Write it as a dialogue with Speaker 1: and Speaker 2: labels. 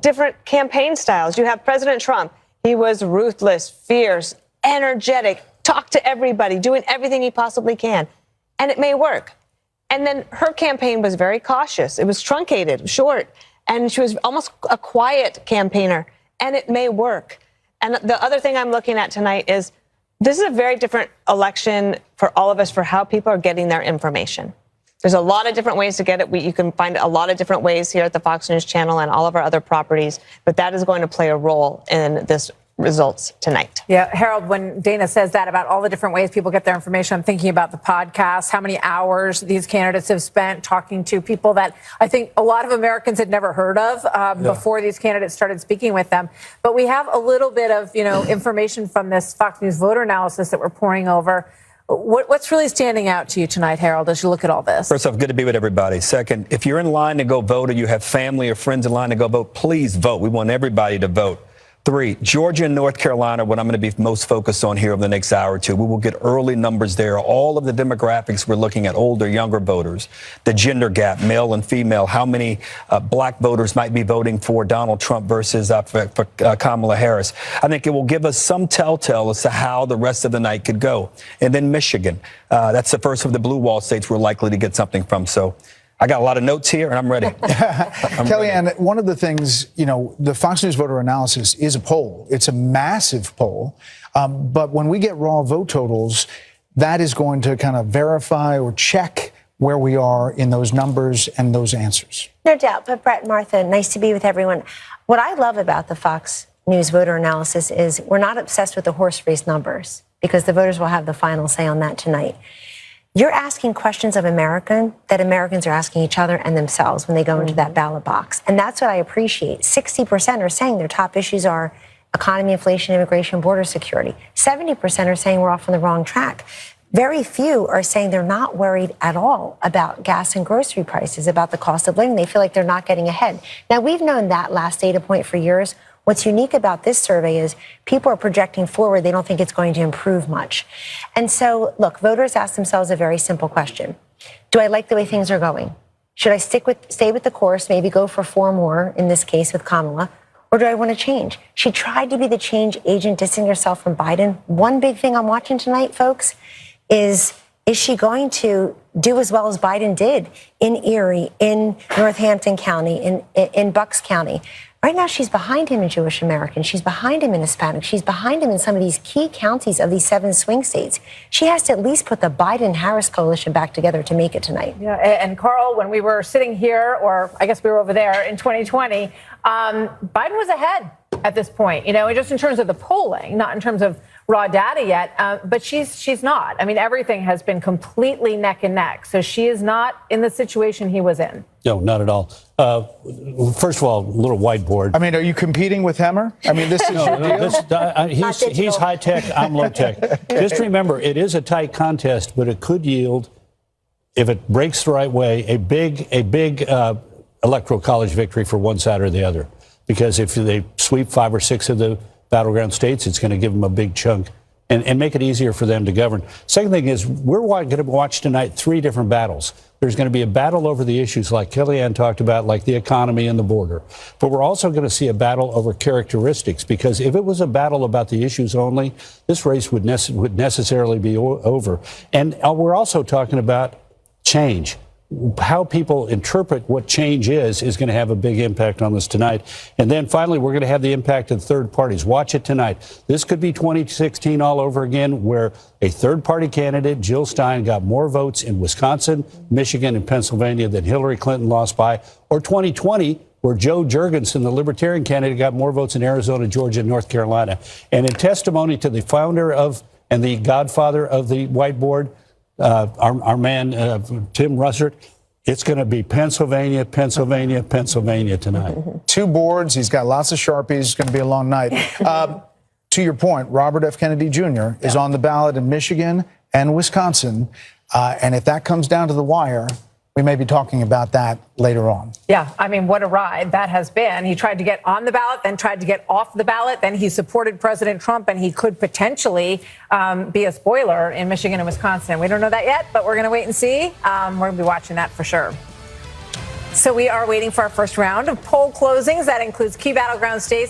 Speaker 1: different campaign styles. You have President Trump. He was ruthless, fierce, energetic, talked to everybody, doing everything he possibly can. And it may work. And then her campaign was very cautious. It was truncated, short, and she was almost a quiet campaigner. And it may work. And the other thing I'm looking at tonight is this is a very different election for all of us for how people are getting their information. There's a lot of different ways to get it. You can find a lot of different ways here at the Fox News channel and all of our other properties, but that is going to play a role in this results tonight.
Speaker 2: Yeah, Harold, when Dana says that about all the different ways people get their information, I'm thinking about the podcast, how many hours these candidates have spent talking to people that I think a lot of Americans had never heard of before these candidates started speaking with them. But we have a little bit of, information from this Fox News voter analysis that we're pouring over. What's really standing out to you tonight, Harold, as you look at all this?
Speaker 3: First off, good to be with everybody. Second, if you're in line to go vote or you have family or friends in line to go vote, please vote. We want everybody to vote. 3, Georgia and North Carolina, what I'm going to be most focused on here over the next hour or two. We will get early numbers there. All of the demographics we're looking at, older, younger voters, the gender gap, male and female, how many black voters might be voting for Donald Trump versus for Kamala Harris. I think it will give us some telltale as to how the rest of the night could go. And then Michigan, that's the first of the blue wall states we're likely to get something from. So I got a lot of notes here, and I'm ready.
Speaker 4: Kellyanne, one of the things, the Fox News voter analysis is a poll. It's a massive poll. But when we get raw vote totals, that is going to kind of verify or check where we are in those numbers and those answers.
Speaker 5: No doubt. But Brett and Martha, nice to be with everyone. What I love about the Fox News voter analysis is we're not obsessed with the horse race numbers because the voters will have the final say on that tonight. You're asking questions of America that Americans are asking each other and themselves when they go into that ballot box. And that's what I appreciate. 60% are saying their top issues are economy, inflation, immigration, border security. 70% are saying we're off on the wrong track. Very few are saying they're not worried at all about gas and grocery prices, about the cost of living. They feel like they're not getting ahead. Now, we've known that last data point for years. What's unique about this survey is people are projecting forward. They don't think it's going to improve much. And so, look, voters ask themselves a very simple question. Do I like the way things are going? Should I stay with the course, maybe go for 4 more, in this case with Kamala, or do I want to change? She tried to be the change agent, distancing herself from Biden. One big thing I'm watching tonight, folks, is she going to do as well as Biden did in Erie, in Northampton County, in Bucks County? Right now, she's behind him in Jewish Americans. She's behind him in Hispanic. She's behind him in some of these key counties of these 7 swing states. She has to at least put the Biden-Harris coalition back together to make it tonight.
Speaker 2: Yeah, and Carl, when we were sitting here, or I guess we were over there in 2020, Biden was ahead at this point, just in terms of the polling, not in terms of raw data yet, but she's not. I mean, everything has been completely neck and neck. So she is not in the situation he was in.
Speaker 6: No, not at all. First of all, a little whiteboard.
Speaker 4: I mean, are you competing with Hemmer? I mean, this is
Speaker 6: he's high tech, I'm low tech. Just remember, it is a tight contest, but it could yield, if it breaks the right way, a big electoral college victory for one side or the other. Because if they sweep 5 or 6 of the battleground states, it's going to give them a big chunk and make it easier for them to govern. Second thing is, we're going to watch tonight 3 different battles. There's going to be a battle over the issues like Kellyanne talked about, like the economy and the border. But we're also going to see a battle over characteristics, because if it was a battle about the issues only, this race would necessarily be over. And we're also talking about change. How people interpret what change is going to have a big impact on this tonight. And then finally, we're going to have the impact of third parties. Watch it tonight. This could be 2016 all over again, where a third party candidate, Jill Stein, got more votes in Wisconsin, Michigan, and Pennsylvania than Hillary Clinton lost by. Or 2020, where Joe Jorgensen, the Libertarian candidate, got more votes in Arizona, Georgia, and North Carolina. And in testimony to the founder of and the godfather of the whiteboard, our man, Tim Russert, it's going to be Pennsylvania, Pennsylvania, Pennsylvania tonight.
Speaker 4: 2 boards. He's got lots of Sharpies. It's going to be a long night. To your point, Robert F. Kennedy Jr. is on the ballot in Michigan and Wisconsin. And if that comes down to the wire, we may be talking about that later on.
Speaker 2: Yeah, I mean, what a ride that has been. He tried to get on the ballot, then tried to get off the ballot. Then he supported President Trump, and he could potentially be a spoiler in Michigan and Wisconsin. We don't know that yet, but we're going to wait and see. We're going to be watching that for sure. So we are waiting for our first round of poll closings. That includes key battleground states.